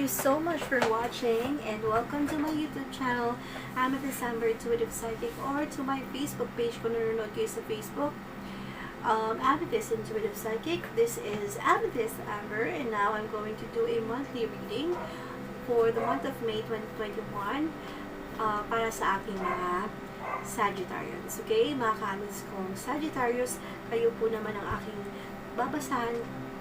you so much for watching and welcome to my YouTube channel, December Intuitive Psychic, or to my Facebook page kung nanonood kayo sa Facebook, Amethyst Intuitive Psychic. This is Amethyst Amber, and now I'm going to do a monthly reading for the month of May 2021 para sa aking mga Sagittarians. Okay, mga kamis kong Sagittarius, kayo po naman ang aking babasahan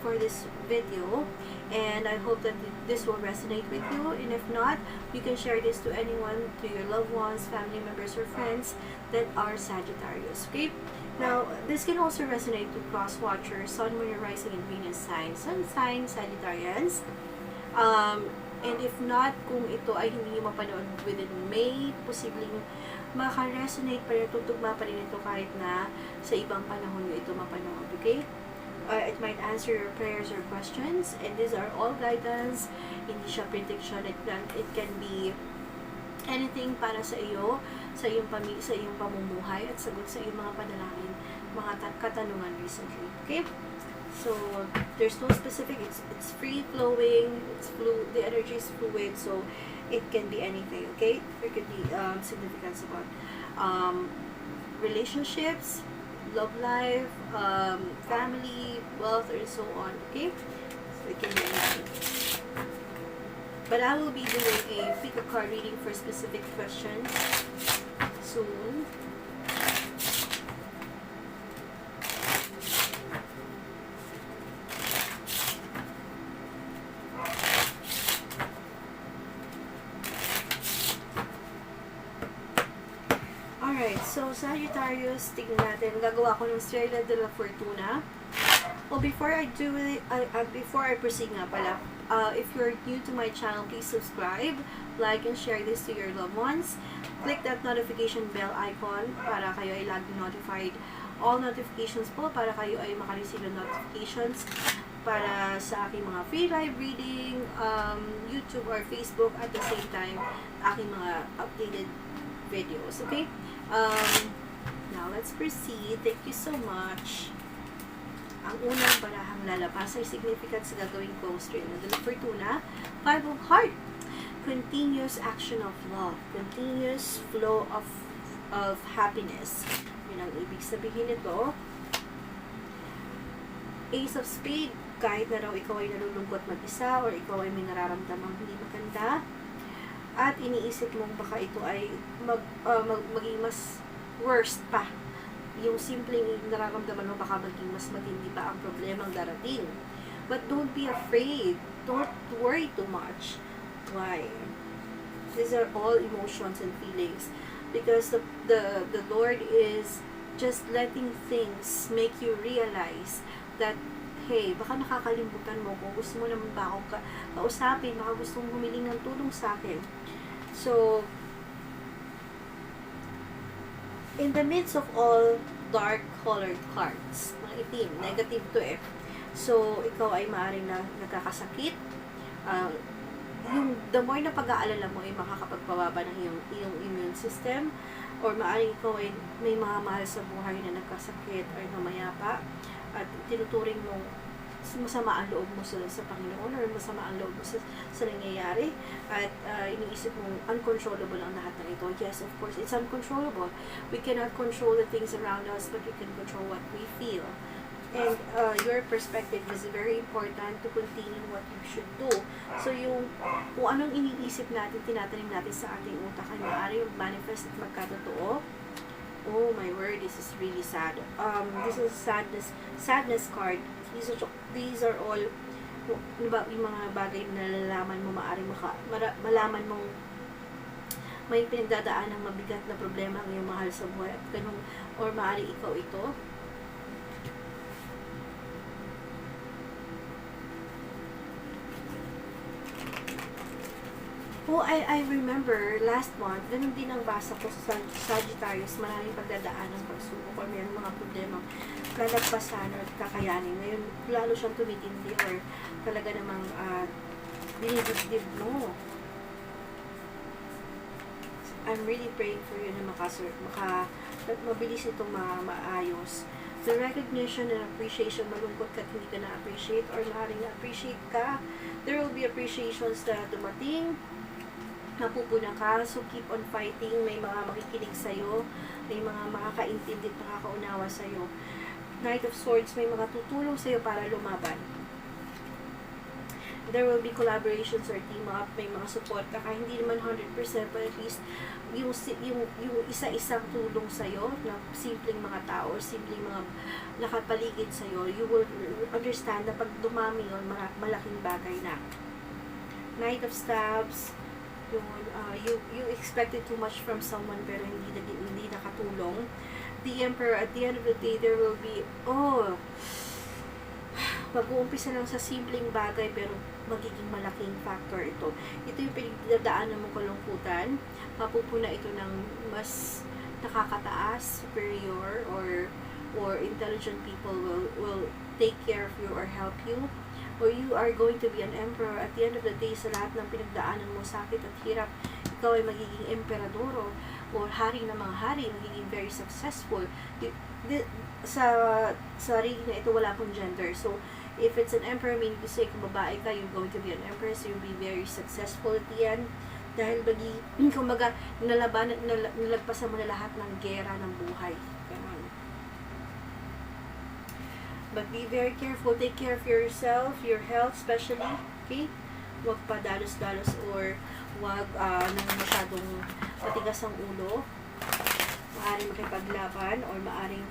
for this video, and I hope that this will resonate with you, and if not, you can share this to anyone, to your loved ones, family members, or friends that are Sagittarius. Okay, now this can also resonate to cross watchers, Sun, Moon, Rising, and Venus signs, Sun sign Sagittarians. And if not, kung ito ay hindi nyo mapanood within May, posibleng maka-resonate pa rin, tutugma pa rin ito kahit na sa ibang panahon nyo ito mapanood, okay? It might answer your prayers or questions, and these are all guidance, hindi siya prediction. It can be anything para sa iyo, sa iyong pamumuhay, at sagot sa iyong mga panalangin, mga katanungan recently, okay? So there's no specific, it's free flowing, the energy is fluid, so it can be anything, okay? There could be significance about relationships, love life, family, wealth, and so on, okay? So it can be anything. But I will be doing a pick a card reading for specific questions soon. Alright, so Sagittarius, tignan natin. Gagawa ko ng Estrella de la Fortuna. Well, before I do it, before I proceed nga pala, if you're new to my channel, please subscribe, like, and share this to your loved ones. Click that notification bell icon para kayo ay lagi notified. All notifications po para kayo ay makareceive ng notifications para sa aking mga free live reading, YouTube or Facebook, at the same time, aking mga updated videos, okay? Now let's proceed. Thank you so much. Ang unang barahang lalabas ay significant sa gagawin ko, Estrella de la Fortuna, Five of Hearts, continuous action of love, continuous flow of happiness. Yun ang ibig sabihin nito. Ace of Spades, kahit na raw ikaw ay nalulungkot mag-isa or ikaw ay may nararamdamang hindi maganda, at iniisip mong baka ito ay maging mas worst pa. Yung simpleng nararamdaman mo, baka maging mas matindi pa ang problemang darating. But don't be afraid. Don't worry too much. Why? These are all emotions and feelings. Because the Lord is just letting things make you realize that, hey, baka nakakalimutan mo kung gusto mo naman ba akong kausapin, baka gusto mong humiling ng tulong sa akin. So, in the midst of all dark colored cards, mga itim, negative to eh. So, ikaw ay maaaring nagkakasakit. The more na pag-aalala mo ay makakapagpababa ng iyong immune system, or maaaring ikaw ay may mga mahal sa buhay na nagkasakit or namayapa, at tinuturing mo masama ang loob mo sa Panginoon, or masama ang loob mo sa nangyayari, at iniisip mong uncontrollable ang lahat ng ito. Yes, of course, it's uncontrollable. We cannot control the things around us, but we can control what we feel. And your perspective is very important to continue what you should do. So kung anong iniisip natin, tinatanim natin sa ating utak, ay maaari mag-manifest at magkatotoo. Oh my word, this is really sad. This is sadness card. These are all yung mga bagay na nalalaman mo, maaaring malaman mong may pinagdadaan ng mabigat na problema ang iyong mahal sa buhay, at ganun, or maaaring ikaw ito. Oh, I remember last month, ganun din ang basa ko sa Sagittarius, maraming pagdadaan ng pagsubok or mayroong mga problema lalagpasan or kakayanin. Ngayon, lalo siyang tumitindi or talaga namang dinidibdib mo. I'm really praying for you na mabilis itong maayos. The recognition and appreciation, malungkot ka at hindi ka na-appreciate or maaaring na-appreciate ka. There will be appreciations na dumating, napupuna ka, so keep on fighting. May mga makikinig sa'yo, may mga makakaintindi at makakaunawa sa'yo. Knight of Swords, may mga tutulong sa'yo para lumaban. There will be collaborations or team up, may mga support ka, kahit hindi naman 100%, but at least yung isa-isang tulong sa'yo, na simpleng mga tao, or simpleng mga nakapaligid sa'yo, you will understand na pag dumami yun, malaking bagay na. Knight of Staves, you expected too much from someone pero hindi nakatulong. The Emperor, at the end of the day, there will be, mag-uumpisa lang sa simpleng bagay pero magiging malaking factor ito. Ito yung pinagdadaanan mo kalungkutan. Mapupuna ito ng mas nakakataas, superior, or intelligent people will take care of you or help you. Or you are going to be an emperor. At the end of the day, sa lahat ng pinagdaanan mo, sakit at hirap, ikaw ay magiging emperadoro or hari ng mga hari, magiging very successful. Sa reading na ito, wala pong gender. So, if it's an emperor, meaning to say, kung babae ka, you're going to be an empress, you'll be very successful at the end. Dahil kumbaga, nalagpasan mo na lahat ng gera ng buhay. Ganun. But be very careful. Take care of yourself, your health especially. Okay? Huwag pa dalos-dalos or huwag nang masyadong matigas ang ulo. Maaring makipaglaban or maaring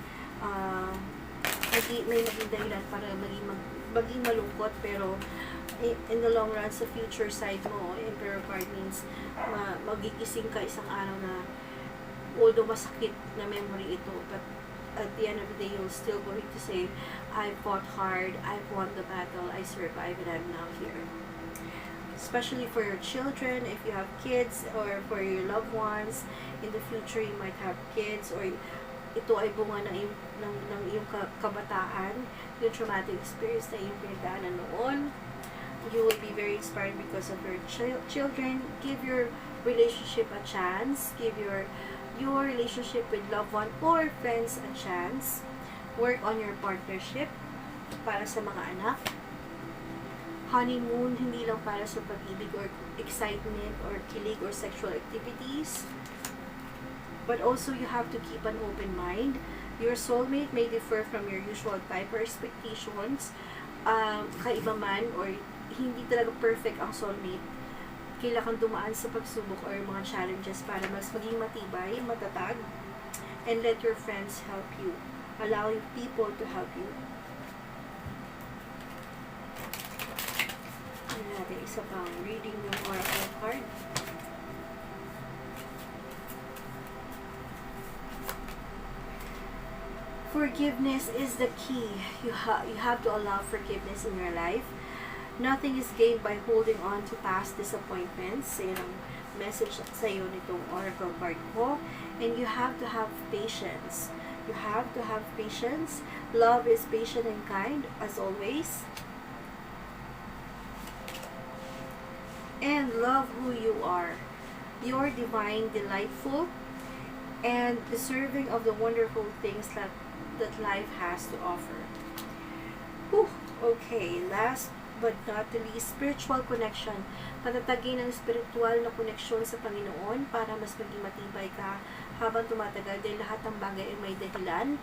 may maging dahilan para maging malungkot, pero in the long run, sa future side mo, Emperor card means magigising ka isang araw na although masakit na memory ito, but at the end of the day, you'll still going to say, I fought hard, I've won the battle, I survived, and I'm now here. Especially for your children, if you have kids, or for your loved ones, in the future, you might have kids, or ito ay bunga ng iyong kabataan, yung traumatic experience na iyong pinagdaanan noon. You will be very inspired because of your children. Give your relationship a chance. Give your relationship with loved one or friends a chance. Work on your partnership para sa mga anak. Honeymoon, hindi lang para sa pag-ibig or excitement or kilig or sexual activities. But also, you have to keep an open mind. Your soulmate may differ from your usual type or expectations. Kaiba man or hindi talaga perfect ang soulmate. Kailangan dumaan sa pagsubok or mga challenges para mas maging matibay, matatag. And let your friends help you. Allow people to help you. Ano natin, isa pang reading ng oracle card. Forgiveness is the key. You have to allow forgiveness in your life. Nothing is gained by holding on to past disappointments. Yan ang message sa iyo nitong oracle card ko. And you have to have patience. You have to have patience. Love is patient and kind, as always. And love who you are. You're divine, delightful, and deserving of the wonderful things that life has to offer. Whew. Okay, last but not the least, spiritual connection. Patatagin ang spiritual na koneksyon sa Panginoon para mas maging matibay ka habang tumatagal dahil lahat ng bagay ay may dahilan.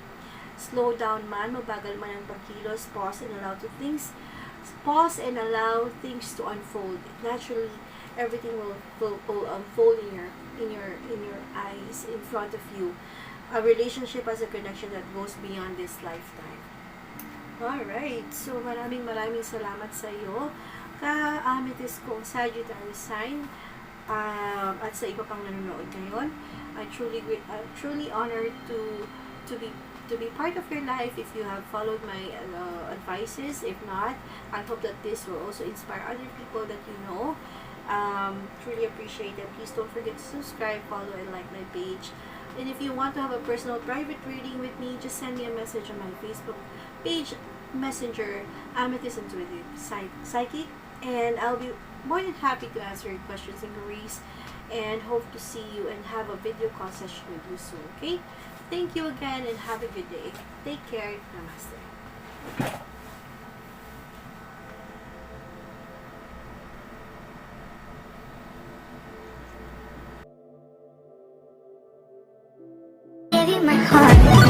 Slow down man, mabagal man ang pagkilos, pause and allow things to unfold. Naturally, everything will unfold in your eyes, in front of you. A relationship as a connection that goes beyond this lifetime. Alright, so maraming salamat sa iyo, ka-amethyst kong Sagittarius sign, at sa iba pang nanonood ngayon. I'm truly honored to be part of your life if you have followed my advices. If not, I hope that this will also inspire other people that you know. Truly appreciate it. Please don't forget to subscribe, follow, and like my page. And if you want to have a personal private reading with me, just send me a message on my Facebook page, Messenger, Amethyst Intuitive Psychic, and I'll be more than happy to answer your questions and queries. and hope to see you and have a video call session with you soon, okay? Thank you again and have a good day. Take care. Namaste. Give you my heart.